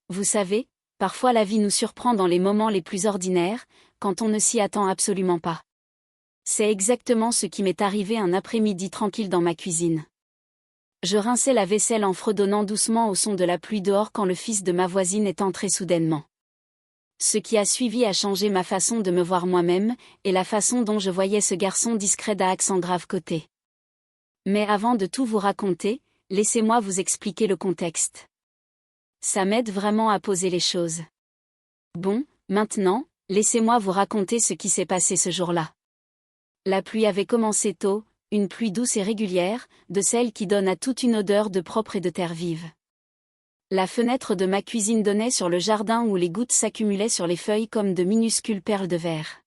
Vous savez, parfois la vie nous surprend dans les moments les plus ordinaires, quand on ne s'y attend absolument pas. C'est exactement ce qui m'est arrivé un après-midi tranquille dans ma cuisine. Je rinçais la vaisselle en fredonnant doucement au son de la pluie dehors quand le fils de ma voisine est entré soudainement. Ce qui a suivi a changé ma façon de me voir moi-même, et la façon dont je voyais ce garçon discret à accent grave côté. Mais avant de tout vous raconter, laissez-moi vous expliquer le contexte. Ça m'aide vraiment à poser les choses. Bon, maintenant, laissez-moi vous raconter ce qui s'est passé ce jour-là. La pluie avait commencé tôt, une pluie douce et régulière, de celle qui donne à toute une odeur de propre et de terre vive. La fenêtre de ma cuisine donnait sur le jardin où les gouttes s'accumulaient sur les feuilles comme de minuscules perles de verre.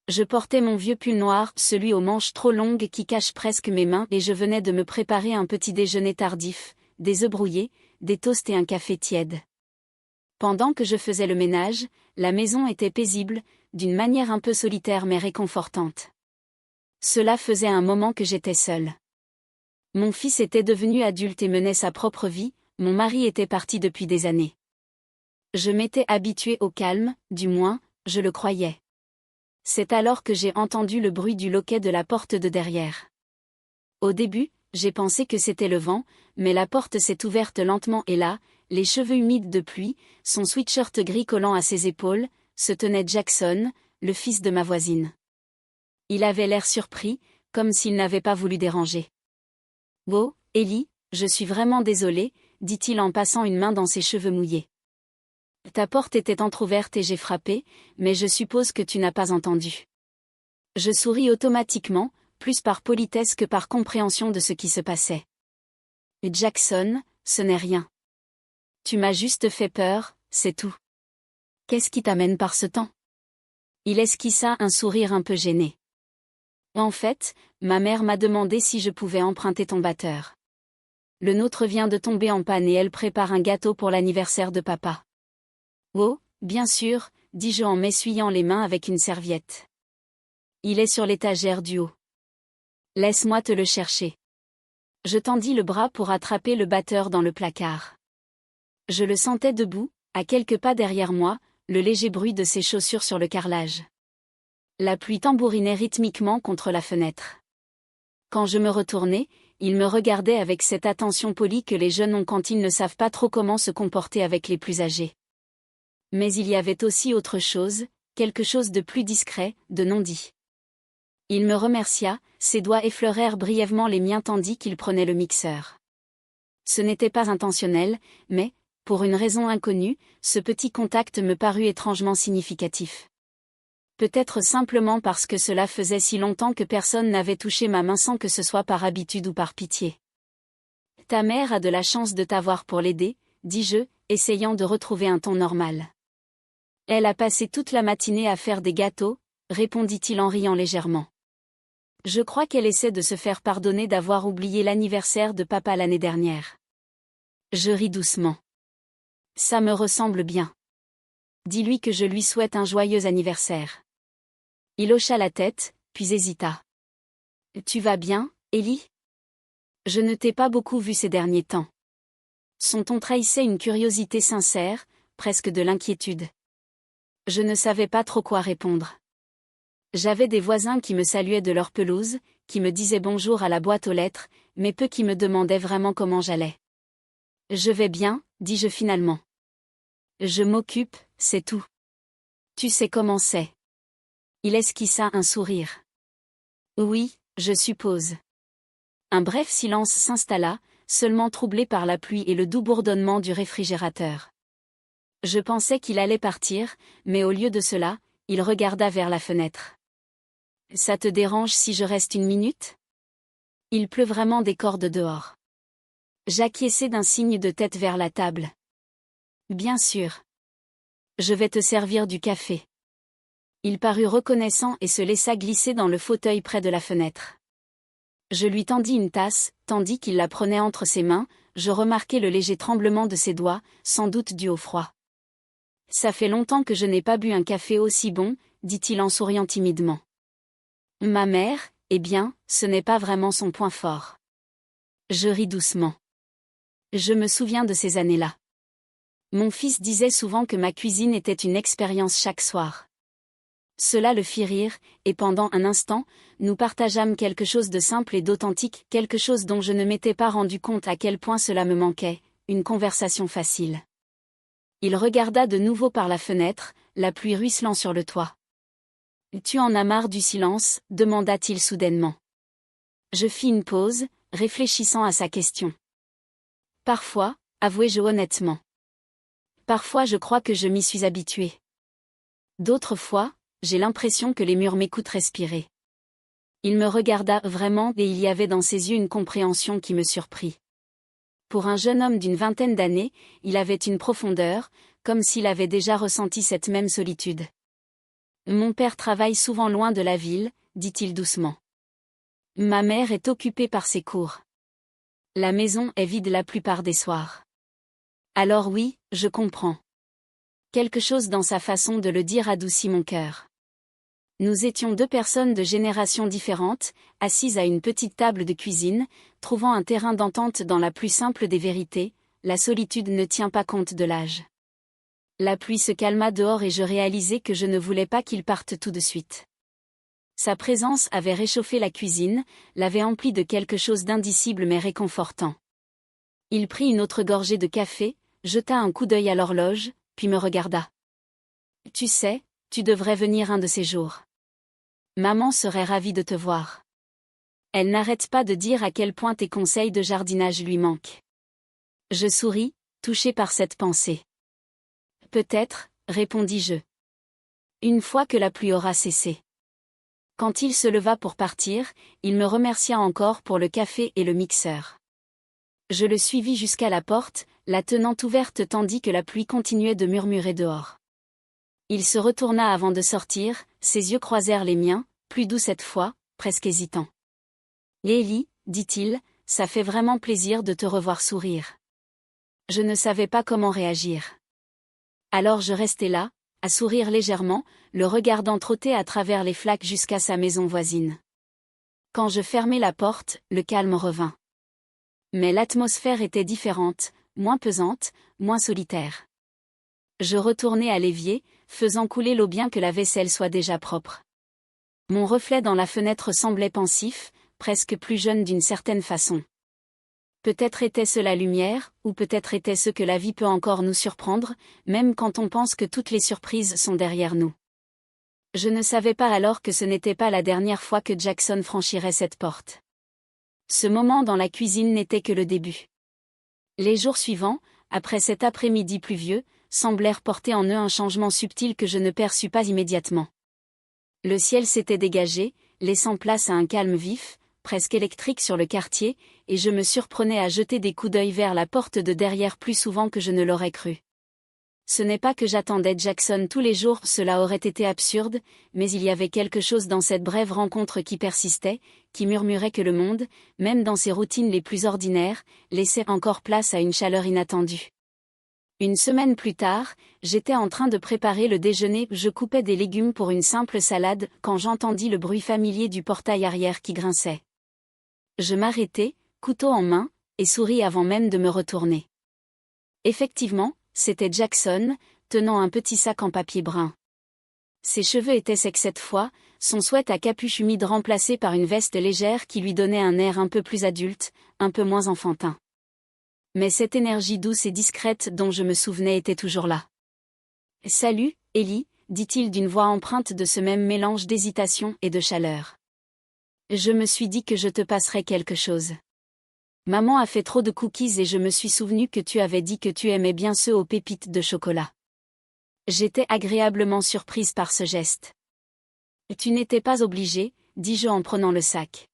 Je portais mon vieux pull noir, celui aux manches trop longues qui cache presque mes mains, et je venais de me préparer un petit déjeuner tardif, des œufs brouillés, des toasts et un café tiède. Pendant que je faisais le ménage, la maison était paisible, d'une manière un peu solitaire mais réconfortante. Cela faisait un moment que j'étais seule. Mon fils était devenu adulte et menait sa propre vie, mon mari était parti depuis des années. Je m'étais habituée au calme, du moins, je le croyais. C'est alors que j'ai entendu le bruit du loquet de la porte de derrière. Au début, j'ai pensé que c'était le vent, mais la porte s'est ouverte lentement et là, les cheveux humides de pluie, son sweatshirt gris collant à ses épaules, se tenait Jackson, le fils de ma voisine. Il avait l'air surpris, comme s'il n'avait pas voulu déranger. « Oh, Ellie, je suis vraiment désolé, » dit-il en passant une main dans ses cheveux mouillés. « Ta porte était entr'ouverte et j'ai frappé, mais je suppose que tu n'as pas entendu. » Je souris automatiquement, plus par politesse que par compréhension de ce qui se passait. « Jackson, ce n'est rien. Tu m'as juste fait peur, c'est tout. Qu'est-ce qui t'amène par ce temps ?» Il esquissa un sourire un peu gêné. « En fait, ma mère m'a demandé si je pouvais emprunter ton batteur. Le nôtre vient de tomber en panne et elle prépare un gâteau pour l'anniversaire de papa. » « Oh, bien sûr, » dis-je en m'essuyant les mains avec une serviette. « Il est sur l'étagère du haut. Laisse-moi te le chercher. » Je tendis le bras pour attraper le batteur dans le placard. Je le sentais debout, à quelques pas derrière moi, le léger bruit de ses chaussures sur le carrelage. La pluie tambourinait rythmiquement contre la fenêtre. Quand je me retournai, il me regardait avec cette attention polie que les jeunes ont quand ils ne savent pas trop comment se comporter avec les plus âgés. Mais il y avait aussi autre chose, quelque chose de plus discret, de non dit. Il me remercia, ses doigts effleurèrent brièvement les miens tandis qu'il prenait le mixeur. Ce n'était pas intentionnel, mais, pour une raison inconnue, ce petit contact me parut étrangement significatif. Peut-être simplement parce que cela faisait si longtemps que personne n'avait touché ma main sans que ce soit par habitude ou par pitié. « Ta mère a de la chance de t'avoir pour l'aider, » dis-je, essayant de retrouver un ton normal. « Elle a passé toute la matinée à faire des gâteaux, » répondit-il en riant légèrement. « Je crois qu'elle essaie de se faire pardonner d'avoir oublié l'anniversaire de papa l'année dernière. » Je ris doucement. « Ça me ressemble bien. Dis-lui que je lui souhaite un joyeux anniversaire. » Il hocha la tête, puis hésita. « Tu vas bien, Ellie ? Je ne t'ai pas beaucoup vu ces derniers temps. » Son ton trahissait une curiosité sincère, presque de l'inquiétude. Je ne savais pas trop quoi répondre. J'avais des voisins qui me saluaient de leur pelouse, qui me disaient bonjour à la boîte aux lettres, mais peu qui me demandaient vraiment comment j'allais. « Je vais bien, » dis-je finalement. « Je m'occupe, c'est tout. Tu sais comment c'est. » Il esquissa un sourire. « Oui, je suppose. » Un bref silence s'installa, seulement troublé par la pluie et le doux bourdonnement du réfrigérateur. Je pensais qu'il allait partir, mais au lieu de cela, il regarda vers la fenêtre. « Ça te dérange si je reste une minute ? Il pleut vraiment des cordes dehors. » J'acquiesçai d'un signe de tête vers la table. « Bien sûr. Je vais te servir du café. » Il parut reconnaissant et se laissa glisser dans le fauteuil près de la fenêtre. Je lui tendis une tasse, tandis qu'il la prenait entre ses mains, je remarquai le léger tremblement de ses doigts, sans doute dû au froid. « Ça fait longtemps que je n'ai pas bu un café aussi bon, » dit-il en souriant timidement. « Ma mère, eh bien, ce n'est pas vraiment son point fort. » Je ris doucement. Je me souviens de ces années-là. Mon fils disait souvent que ma cuisine était une expérience chaque soir. Cela le fit rire, et pendant un instant, nous partageâmes quelque chose de simple et d'authentique, quelque chose dont je ne m'étais pas rendu compte à quel point cela me manquait, une conversation facile. Il regarda de nouveau par la fenêtre, la pluie ruisselant sur le toit. « Tu en as marre du silence ?» demanda-t-il soudainement. Je fis une pause, réfléchissant à sa question. « Parfois, avouai-je honnêtement. Parfois je crois que je m'y suis habituée. D'autres fois, j'ai l'impression que les murs m'écoutent respirer. » Il me regarda vraiment et il y avait dans ses yeux une compréhension qui me surprit. Pour un jeune homme d'une vingtaine d'années, il avait une profondeur, comme s'il avait déjà ressenti cette même solitude. « Mon père travaille souvent loin de la ville, dit-il doucement. Ma mère est occupée par ses cours. La maison est vide la plupart des soirs. Alors oui, je comprends. » Quelque chose dans sa façon de le dire adoucit mon cœur. Nous étions deux personnes de générations différentes, assises à une petite table de cuisine, trouvant un terrain d'entente dans la plus simple des vérités, la solitude ne tient pas compte de l'âge. La pluie se calma dehors et je réalisai que je ne voulais pas qu'il parte tout de suite. Sa présence avait réchauffé la cuisine, l'avait emplie de quelque chose d'indicible mais réconfortant. Il prit une autre gorgée de café, jeta un coup d'œil à l'horloge, puis me regarda. « Tu sais, tu devrais venir un de ces jours. Maman serait ravie de te voir. Elle n'arrête pas de dire à quel point tes conseils de jardinage lui manquent. » Je souris, touché par cette pensée. « Peut-être, » répondis-je. Une fois que la pluie aura cessé. Quand il se leva pour partir, il me remercia encore pour le café et le mixeur. Je le suivis jusqu'à la porte, la tenant ouverte tandis que la pluie continuait de murmurer dehors. Il se retourna avant de sortir, ses yeux croisèrent les miens, plus doux cette fois, presque hésitants. « Ellie, dit-il, ça fait vraiment plaisir de te revoir sourire. » Je ne savais pas comment réagir. Alors je restai là, à sourire légèrement, le regardant trotter à travers les flaques jusqu'à sa maison voisine. Quand je fermai la porte, le calme revint. Mais l'atmosphère était différente, moins pesante, moins solitaire. Je retournai à l'évier, faisant couler l'eau bien que la vaisselle soit déjà propre. Mon reflet dans la fenêtre semblait pensif, presque plus jeune d'une certaine façon. Peut-être était-ce la lumière, ou peut-être était-ce que la vie peut encore nous surprendre, même quand on pense que toutes les surprises sont derrière nous. Je ne savais pas alors que ce n'était pas la dernière fois que Jackson franchirait cette porte. Ce moment dans la cuisine n'était que le début. Les jours suivants, après cet après-midi pluvieux, semblèrent porter en eux un changement subtil que je ne perçus pas immédiatement. Le ciel s'était dégagé, laissant place à un calme vif, presque électrique sur le quartier, et je me surprenais à jeter des coups d'œil vers la porte de derrière plus souvent que je ne l'aurais cru. Ce n'est pas que j'attendais Jackson tous les jours, cela aurait été absurde, mais il y avait quelque chose dans cette brève rencontre qui persistait, qui murmurait que le monde, même dans ses routines les plus ordinaires, laissait encore place à une chaleur inattendue. Une semaine plus tard, j'étais en train de préparer le déjeuner, je coupais des légumes pour une simple salade, quand j'entendis le bruit familier du portail arrière qui grinçait. Je m'arrêtai, couteau en main, et souris avant même de me retourner. Effectivement, c'était Jackson, tenant un petit sac en papier brun. Ses cheveux étaient secs cette fois, son sweat à capuche humide remplacé par une veste légère qui lui donnait un air un peu plus adulte, un peu moins enfantin. Mais cette énergie douce et discrète dont je me souvenais était toujours là. « Salut, Ellie », dit-il d'une voix empreinte de ce même mélange d'hésitation et de chaleur. Je me suis dit que je te passerais quelque chose. Maman a fait trop de cookies et je me suis souvenu que tu avais dit que tu aimais bien ceux aux pépites de chocolat. J'étais agréablement surprise par ce geste. Tu n'étais pas obligée, dis-je en prenant le sac.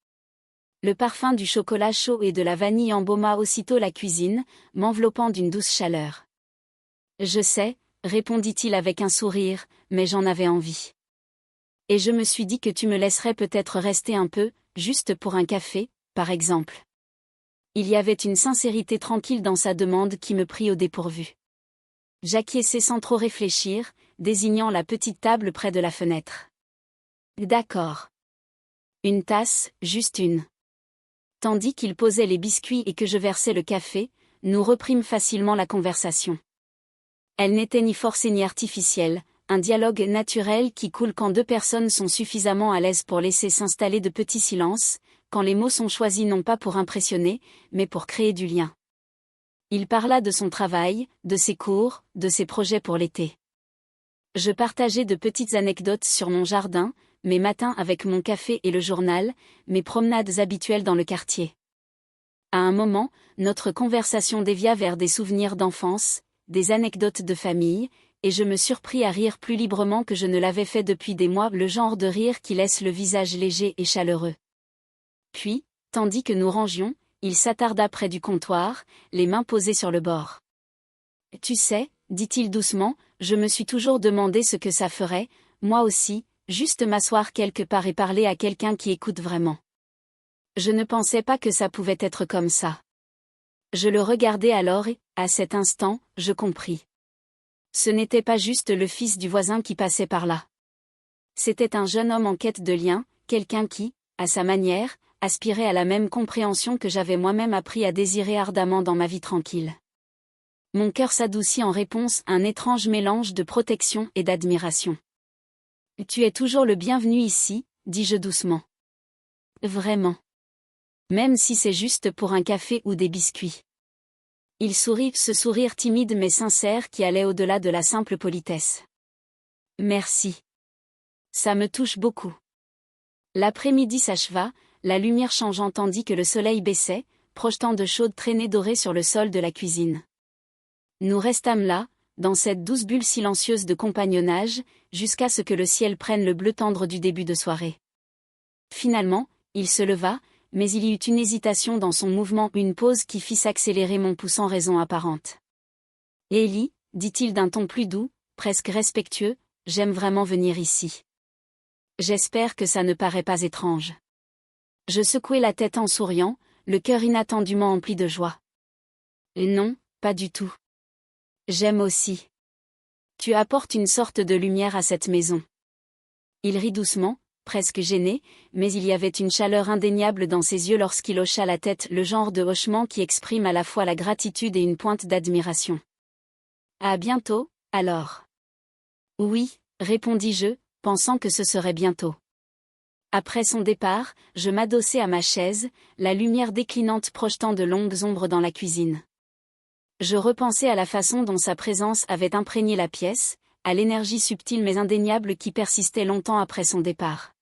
Le parfum du chocolat chaud et de la vanille embauma aussitôt la cuisine, m'enveloppant d'une douce chaleur. Je sais, répondit-il avec un sourire, mais j'en avais envie. Et je me suis dit que tu me laisserais peut-être rester un peu, juste pour un café, par exemple. Il y avait une sincérité tranquille dans sa demande qui me prit au dépourvu. J'acquiesçai sans trop réfléchir, désignant la petite table près de la fenêtre. D'accord. Une tasse, juste une. Tandis qu'il posait les biscuits et que je versais le café, nous reprîmes facilement la conversation. Elle n'était ni forcée ni artificielle, un dialogue naturel qui coule quand deux personnes sont suffisamment à l'aise pour laisser s'installer de petits silences, quand les mots sont choisis non pas pour impressionner, mais pour créer du lien. Il parla de son travail, de ses cours, de ses projets pour l'été. Je partageais de petites anecdotes sur mon jardin, mes matins avec mon café et le journal, mes promenades habituelles dans le quartier. À un moment, notre conversation dévia vers des souvenirs d'enfance, des anecdotes de famille, et je me surpris à rire plus librement que je ne l'avais fait depuis des mois, le genre de rire qui laisse le visage léger et chaleureux. Puis, tandis que nous rangions, il s'attarda près du comptoir, les mains posées sur le bord. « Tu sais, dit-il doucement, je me suis toujours demandé ce que ça ferait, moi aussi, juste m'asseoir quelque part et parler à quelqu'un qui écoute vraiment. Je ne pensais pas que ça pouvait être comme ça. » Je le regardai alors et, à cet instant, je compris. Ce n'était pas juste le fils du voisin qui passait par là. C'était un jeune homme en quête de lien, quelqu'un qui, à sa manière, aspirait à la même compréhension que j'avais moi-même appris à désirer ardemment dans ma vie tranquille. Mon cœur s'adoucit en réponse à un étrange mélange de protection et d'admiration. « Tu es toujours le bienvenu ici, dis-je doucement. Vraiment. Même si c'est juste pour un café ou des biscuits. » Il sourit, ce sourire timide mais sincère qui allait au-delà de la simple politesse. « Merci. Ça me touche beaucoup. » L'après-midi s'acheva, la lumière changeant tandis que le soleil baissait, projetant de chaudes traînées dorées sur le sol de la cuisine. Nous restâmes là, dans cette douce bulle silencieuse de compagnonnage, jusqu'à ce que le ciel prenne le bleu tendre du début de soirée. Finalement, il se leva, mais il y eut une hésitation dans son mouvement, une pause qui fit s'accélérer mon pouls sans raison apparente. « Ellie, dit-il d'un ton plus doux, presque respectueux, j'aime vraiment venir ici. J'espère que ça ne paraît pas étrange. » Je secouai la tête en souriant, le cœur inattendument empli de joie. « Non, pas du tout. J'aime aussi. Tu apportes une sorte de lumière à cette maison. » Il rit doucement, presque gêné, mais il y avait une chaleur indéniable dans ses yeux lorsqu'il hocha la tête, le genre de hochement qui exprime à la fois la gratitude et une pointe d'admiration. « À bientôt, alors. » « Oui, répondis-je, pensant que ce serait bientôt. Après son départ, je m'adossai à ma chaise, la lumière déclinante projetant de longues ombres dans la cuisine. Je repensai à la façon dont sa présence avait imprégné la pièce, à l'énergie subtile mais indéniable qui persistait longtemps après son départ.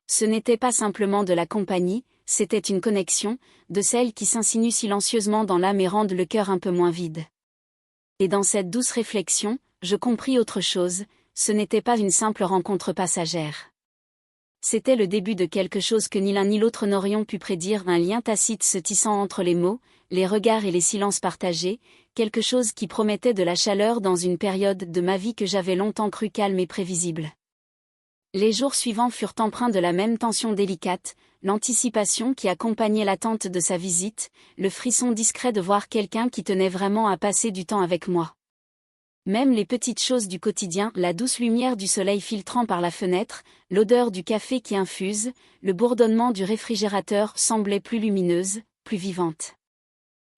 Ce n'était pas simplement de la compagnie, c'était une connexion, de celle qui s'insinue silencieusement dans l'âme et rende le cœur un peu moins vide. Et dans cette douce réflexion, je compris autre chose, ce n'était pas une simple rencontre passagère. C'était le début de quelque chose que ni l'un ni l'autre n'aurions pu prédire, un lien tacite se tissant entre les mots, les regards et les silences partagés, quelque chose qui promettait de la chaleur dans une période de ma vie que j'avais longtemps cru calme et prévisible. Les jours suivants furent empreints de la même tension délicate, l'anticipation qui accompagnait l'attente de sa visite, le frisson discret de voir quelqu'un qui tenait vraiment à passer du temps avec moi. Même les petites choses du quotidien, la douce lumière du soleil filtrant par la fenêtre, l'odeur du café qui infuse, le bourdonnement du réfrigérateur semblaient plus lumineuses, plus vivantes.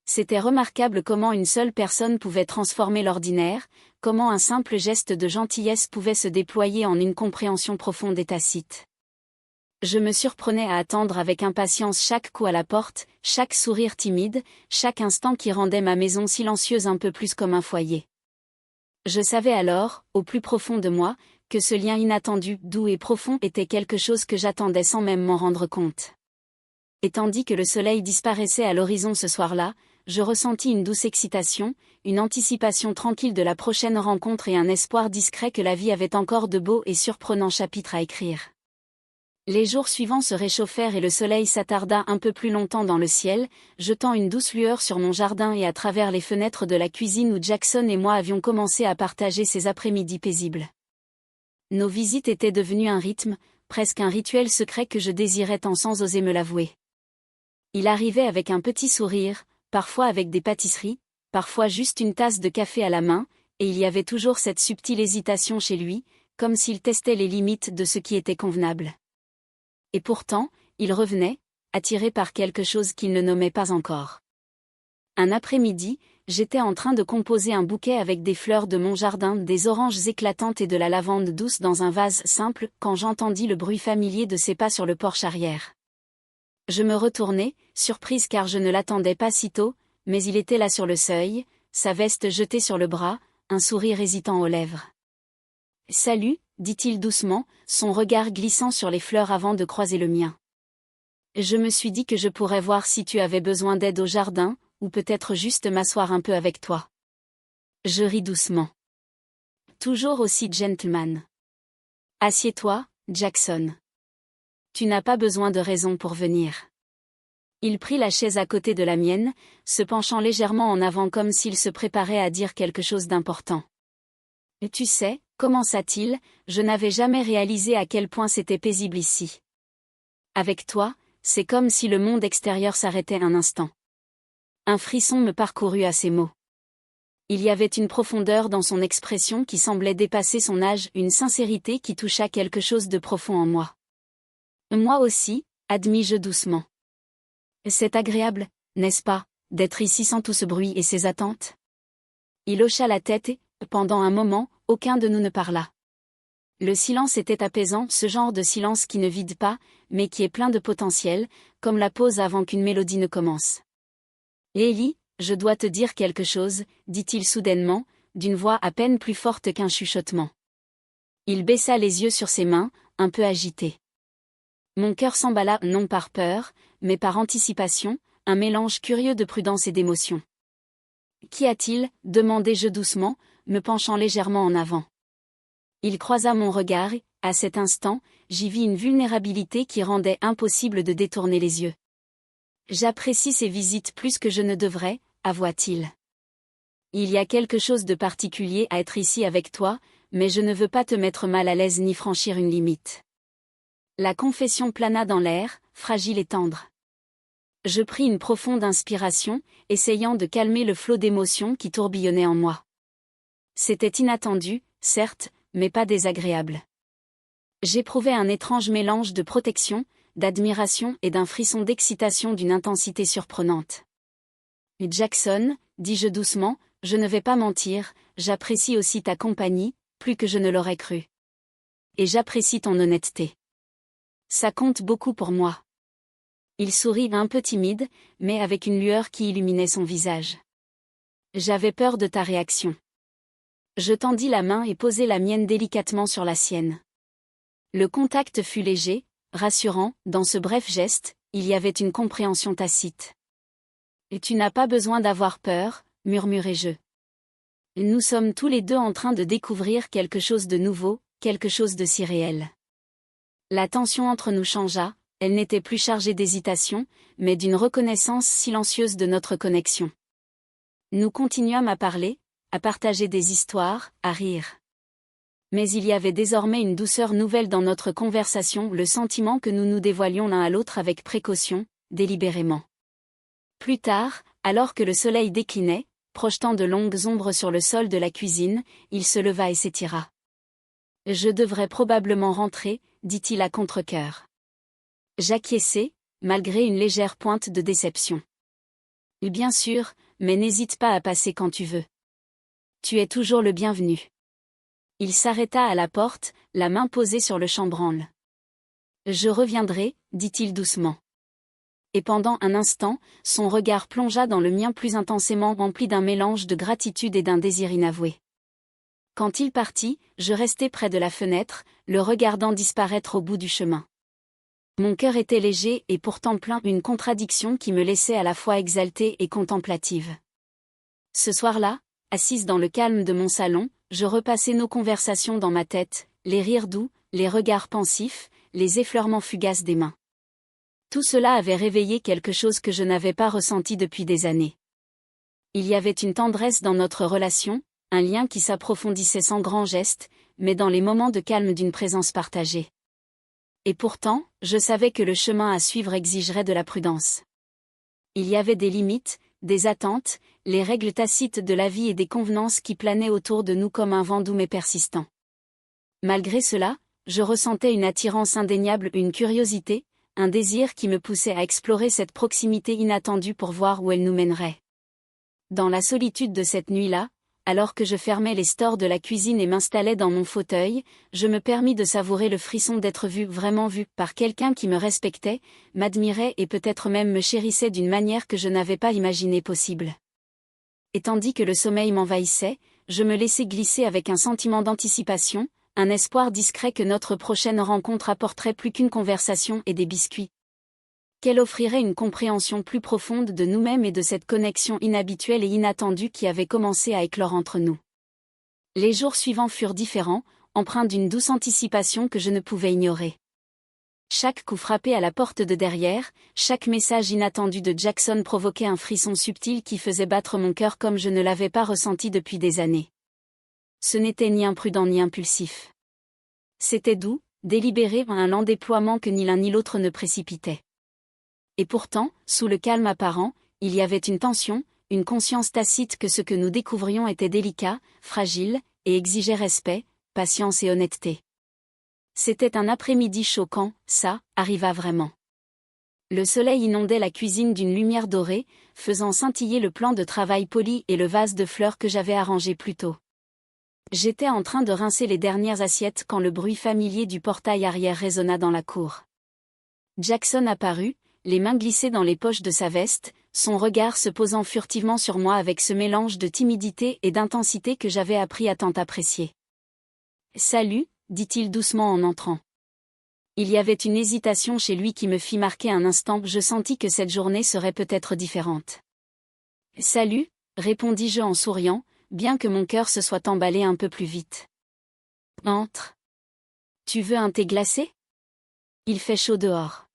C'était remarquable comment une seule personne pouvait transformer l'ordinaire, comment un simple geste de gentillesse pouvait se déployer en une compréhension profonde et tacite. Je me surprenais à attendre avec impatience chaque coup à la porte, chaque sourire timide, chaque instant qui rendait ma maison silencieuse un peu plus comme un foyer. Je savais alors, au plus profond de moi, que ce lien inattendu, doux et profond était quelque chose que j'attendais sans même m'en rendre compte. Et tandis que le soleil disparaissait à l'horizon ce soir-là, je ressentis une douce excitation, une anticipation tranquille de la prochaine rencontre et un espoir discret que la vie avait encore de beaux et surprenants chapitres à écrire. Les jours suivants se réchauffèrent et le soleil s'attarda un peu plus longtemps dans le ciel, jetant une douce lueur sur mon jardin et à travers les fenêtres de la cuisine où Jackson et moi avions commencé à partager ces après-midi paisibles. Nos visites étaient devenues un rythme, presque un rituel secret que je désirais tant sans oser me l'avouer. Il arrivait avec un petit sourire, parfois avec des pâtisseries, parfois juste une tasse de café à la main, et il y avait toujours cette subtile hésitation chez lui, comme s'il testait les limites de ce qui était convenable. Et pourtant, il revenait, attiré par quelque chose qu'il ne nommait pas encore. Un après-midi, j'étais en train de composer un bouquet avec des fleurs de mon jardin, des oranges éclatantes et de la lavande douce dans un vase simple, quand j'entendis le bruit familier de ses pas sur le porche arrière. Je me retournai, surprise car je ne l'attendais pas si tôt, mais il était là sur le seuil, sa veste jetée sur le bras, un sourire hésitant aux lèvres. « Salut », dit-il doucement, son regard glissant sur les fleurs avant de croiser le mien. Je me suis dit que je pourrais voir si tu avais besoin d'aide au jardin, ou peut-être juste m'asseoir un peu avec toi. Je ris doucement. Toujours aussi gentleman. Assieds-toi, Jackson. Tu n'as pas besoin de raison pour venir. Il prit la chaise à côté de la mienne, se penchant légèrement en avant comme s'il se préparait à dire quelque chose d'important. « Tu sais », commença-t-il, je n'avais jamais réalisé à quel point c'était paisible ici. Avec toi, c'est comme si le monde extérieur s'arrêtait un instant. Un frisson me parcourut à ces mots. Il y avait une profondeur dans son expression qui semblait dépasser son âge, une sincérité qui toucha quelque chose de profond en moi. Moi aussi, admis-je doucement. C'est agréable, n'est-ce pas, d'être ici sans tout ce bruit et ces attentes? Il hocha la tête et, pendant un moment, aucun de nous ne parla. Le silence était apaisant, ce genre de silence qui ne vide pas, mais qui est plein de potentiel, comme la pause avant qu'une mélodie ne commence. « Ellie, je dois te dire quelque chose, » dit-il soudainement, d'une voix à peine plus forte qu'un chuchotement. Il baissa les yeux sur ses mains, un peu agité. Mon cœur s'emballa non par peur, mais par anticipation, un mélange curieux de prudence et d'émotion. « Qu'y a-t-il » demandai-je doucement, me penchant légèrement en avant. Il croisa mon regard et, à cet instant, j'y vis une vulnérabilité qui rendait impossible de détourner les yeux. « J'apprécie ces visites plus que je ne devrais », avoua-t-il. « Il y a quelque chose de particulier à être ici avec toi, mais je ne veux pas te mettre mal à l'aise ni franchir une limite. » La confession plana dans l'air, fragile et tendre. Je pris une profonde inspiration, essayant de calmer le flot d'émotions qui tourbillonnait en moi. C'était inattendu, certes, mais pas désagréable. J'éprouvais un étrange mélange de protection, d'admiration et d'un frisson d'excitation d'une intensité surprenante. « Jackson », dis-je doucement, « je ne vais pas mentir, j'apprécie aussi ta compagnie, plus que je ne l'aurais cru. Et j'apprécie ton honnêteté. Ça compte beaucoup pour moi. » Il sourit un peu timide, mais avec une lueur qui illuminait son visage. « J'avais peur de ta réaction. » Je tendis la main et posai la mienne délicatement sur la sienne. Le contact fut léger, rassurant, dans ce bref geste, il y avait une compréhension tacite. « Et tu n'as pas besoin d'avoir peur, » murmurai-je. Nous sommes tous les deux en train de découvrir quelque chose de nouveau, quelque chose de si réel. La tension entre nous changea, elle n'était plus chargée d'hésitation, mais d'une reconnaissance silencieuse de notre connexion. Nous continuâmes à parler, à partager des histoires, à rire. Mais il y avait désormais une douceur nouvelle dans notre conversation, le sentiment que nous nous dévoilions l'un à l'autre avec précaution, délibérément. Plus tard, alors que le soleil déclinait, projetant de longues ombres sur le sol de la cuisine, il se leva et s'étira. « Je devrais probablement rentrer », dit-il à contre-cœur. J'acquiesçai, malgré une légère pointe de déception. « Bien sûr, mais n'hésite pas à passer quand tu veux. Tu es toujours le bienvenu. » Il s'arrêta à la porte, la main posée sur le chambranle. « Je reviendrai », dit-il doucement. Et pendant un instant, son regard plongea dans le mien plus intensément rempli d'un mélange de gratitude et d'un désir inavoué. Quand il partit, je restai près de la fenêtre, le regardant disparaître au bout du chemin. Mon cœur était léger et pourtant plein d'une contradiction qui me laissait à la fois exaltée et contemplative. Ce soir-là, assise dans le calme de mon salon, je repassais nos conversations dans ma tête, les rires doux, les regards pensifs, les effleurements fugaces des mains. Tout cela avait réveillé quelque chose que je n'avais pas ressenti depuis des années. Il y avait une tendresse dans notre relation, un lien qui s'approfondissait sans grands gestes, mais dans les moments de calme d'une présence partagée. Et pourtant, je savais que le chemin à suivre exigerait de la prudence. Il y avait des limites, des attentes, les règles tacites de la vie et des convenances qui planaient autour de nous comme un vent doux mais persistant. Malgré cela, je ressentais une attirance indéniable, une curiosité, un désir qui me poussait à explorer cette proximité inattendue pour voir où elle nous mènerait. Dans la solitude de cette nuit-là, alors que je fermais les stores de la cuisine et m'installais dans mon fauteuil, je me permis de savourer le frisson d'être vu, vraiment vu, par quelqu'un qui me respectait, m'admirait et peut-être même me chérissait d'une manière que je n'avais pas imaginé possible. Et tandis que le sommeil m'envahissait, je me laissais glisser avec un sentiment d'anticipation, un espoir discret que notre prochaine rencontre apporterait plus qu'une conversation et des biscuits. Qu'elle offrirait une compréhension plus profonde de nous-mêmes et de cette connexion inhabituelle et inattendue qui avait commencé à éclore entre nous. Les jours suivants furent différents, empreints d'une douce anticipation que je ne pouvais ignorer. Chaque coup frappé à la porte de derrière, chaque message inattendu de Jackson provoquait un frisson subtil qui faisait battre mon cœur comme je ne l'avais pas ressenti depuis des années. Ce n'était ni imprudent ni impulsif. C'était doux, délibéré, un lent déploiement que ni l'un ni l'autre ne précipitait. Et pourtant, sous le calme apparent, il y avait une tension, une conscience tacite que ce que nous découvrions était délicat, fragile, et exigeait respect, patience et honnêteté. C'était un après-midi choquant, ça arriva vraiment. Le soleil inondait la cuisine d'une lumière dorée, faisant scintiller le plan de travail poli et le vase de fleurs que j'avais arrangé plus tôt. J'étais en train de rincer les dernières assiettes quand le bruit familier du portail arrière résonna dans la cour. Jackson apparut, les mains glissées dans les poches de sa veste, son regard se posant furtivement sur moi avec ce mélange de timidité et d'intensité que j'avais appris à tant apprécier. « Salut », dit-il doucement en entrant. Il y avait une hésitation chez lui qui me fit marquer un instant, je sentis que cette journée serait peut-être différente. « Salut », répondis-je en souriant, bien que mon cœur se soit emballé un peu plus vite. « Entre. Tu veux un thé glacé ? Il fait chaud dehors. »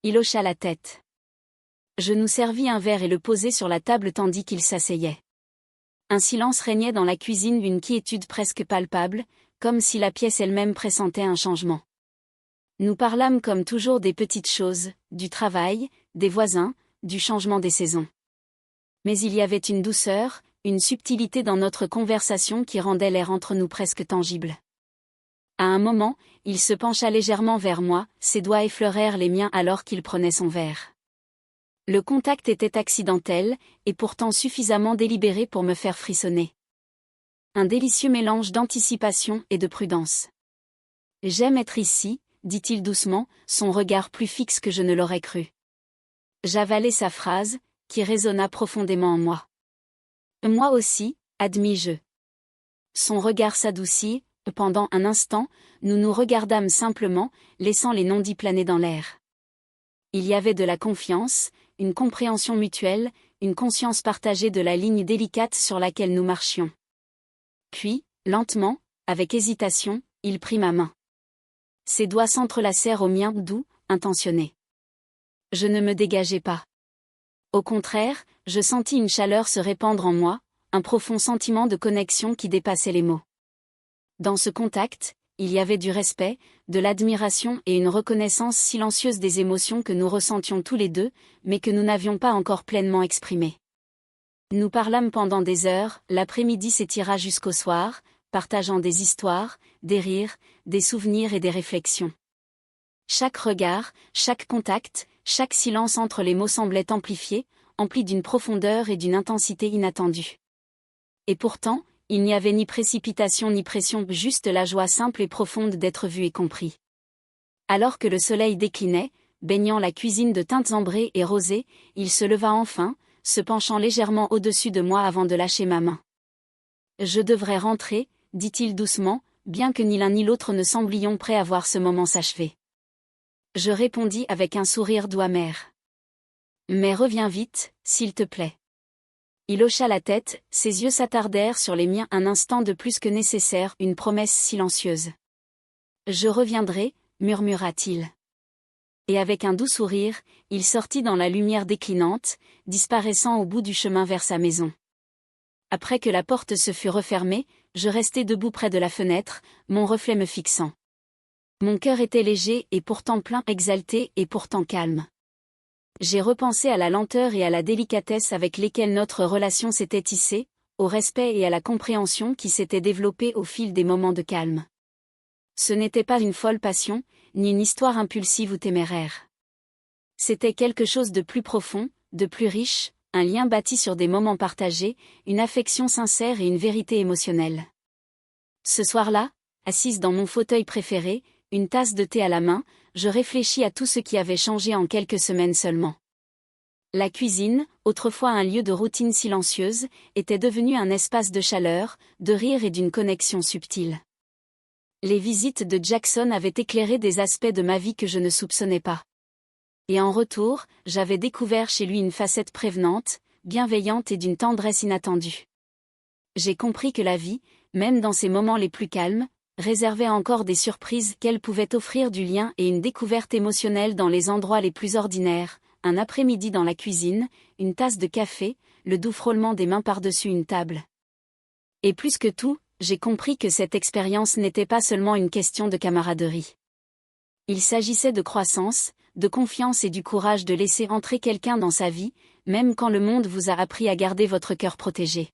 Il hocha la tête. Je nous servis un verre et le posai sur la table tandis qu'il s'asseyait. Un silence régnait dans la cuisine, une quiétude presque palpable, comme si la pièce elle-même pressentait un changement. Nous parlâmes comme toujours des petites choses, du travail, des voisins, du changement des saisons. Mais il y avait une douceur, une subtilité dans notre conversation qui rendait l'air entre nous presque tangible. À un moment, il se pencha légèrement vers moi, ses doigts effleurèrent les miens alors qu'il prenait son verre. Le contact était accidentel, et pourtant suffisamment délibéré pour me faire frissonner. Un délicieux mélange d'anticipation et de prudence. « J'aime être ici », dit-il doucement, son regard plus fixe que je ne l'aurais cru. J'avalai sa phrase, qui résonna profondément en moi. « Moi aussi », admis-je. Son regard s'adoucit. Pendant un instant, nous nous regardâmes simplement, laissant les non-dits planer dans l'air. Il y avait de la confiance, une compréhension mutuelle, une conscience partagée de la ligne délicate sur laquelle nous marchions. Puis, lentement, avec hésitation, il prit ma main. Ses doigts s'entrelacèrent aux miens, doux, intentionnés. Je ne me dégageai pas. Au contraire, je sentis une chaleur se répandre en moi, un profond sentiment de connexion qui dépassait les mots. Dans ce contact, il y avait du respect, de l'admiration et une reconnaissance silencieuse des émotions que nous ressentions tous les deux, mais que nous n'avions pas encore pleinement exprimées. Nous parlâmes pendant des heures, l'après-midi s'étira jusqu'au soir, partageant des histoires, des rires, des souvenirs et des réflexions. Chaque regard, chaque contact, chaque silence entre les mots semblait amplifié, empli d'une profondeur et d'une intensité inattendues. Et pourtant, il n'y avait ni précipitation ni pression, juste la joie simple et profonde d'être vu et compris. Alors que le soleil déclinait, baignant la cuisine de teintes ambrées et rosées, il se leva enfin, se penchant légèrement au-dessus de moi avant de lâcher ma main. « Je devrais rentrer », dit-il doucement, bien que ni l'un ni l'autre ne semblions prêts à voir ce moment s'achever. Je répondis avec un sourire doux amer. « Mais reviens vite, s'il te plaît. » Il hocha la tête, ses yeux s'attardèrent sur les miens un instant de plus que nécessaire, une promesse silencieuse. « Je reviendrai », murmura-t-il. Et avec un doux sourire, il sortit dans la lumière déclinante, disparaissant au bout du chemin vers sa maison. Après que la porte se fut refermée, je restai debout près de la fenêtre, mon reflet me fixant. Mon cœur était léger et pourtant plein, exalté et pourtant calme. J'ai repensé à la lenteur et à la délicatesse avec lesquelles notre relation s'était tissée, au respect et à la compréhension qui s'était développée au fil des moments de calme. Ce n'était pas une folle passion, ni une histoire impulsive ou téméraire. C'était quelque chose de plus profond, de plus riche, un lien bâti sur des moments partagés, une affection sincère et une vérité émotionnelle. Ce soir-là, assise dans mon fauteuil préféré, une tasse de thé à la main, je réfléchis à tout ce qui avait changé en quelques semaines seulement. La cuisine, autrefois un lieu de routine silencieuse, était devenue un espace de chaleur, de rire et d'une connexion subtile. Les visites de Jackson avaient éclairé des aspects de ma vie que je ne soupçonnais pas. Et en retour, j'avais découvert chez lui une facette prévenante, bienveillante et d'une tendresse inattendue. J'ai compris que la vie, même dans ses moments les plus calmes, réservait encore des surprises qu'elle pouvait offrir du lien et une découverte émotionnelle dans les endroits les plus ordinaires, un après-midi dans la cuisine, une tasse de café, le doux frôlement des mains par-dessus une table. Et plus que tout, j'ai compris que cette expérience n'était pas seulement une question de camaraderie. Il s'agissait de croissance, de confiance et du courage de laisser entrer quelqu'un dans sa vie, même quand le monde vous a appris à garder votre cœur protégé.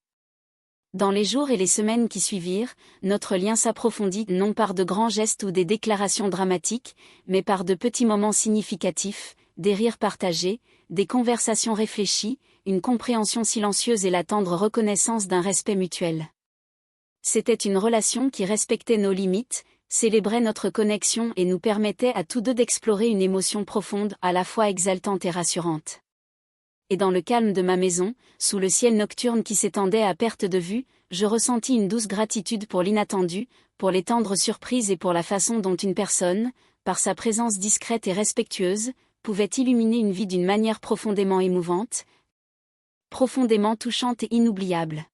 Dans les jours et les semaines qui suivirent, notre lien s'approfondit non par de grands gestes ou des déclarations dramatiques, mais par de petits moments significatifs, des rires partagés, des conversations réfléchies, une compréhension silencieuse et la tendre reconnaissance d'un respect mutuel. C'était une relation qui respectait nos limites, célébrait notre connexion et nous permettait à tous deux d'explorer une émotion profonde, à la fois exaltante et rassurante. Et dans le calme de ma maison, sous le ciel nocturne qui s'étendait à perte de vue, je ressentis une douce gratitude pour l'inattendu, pour les tendres surprises et pour la façon dont une personne, par sa présence discrète et respectueuse, pouvait illuminer une vie d'une manière profondément émouvante, profondément touchante et inoubliable.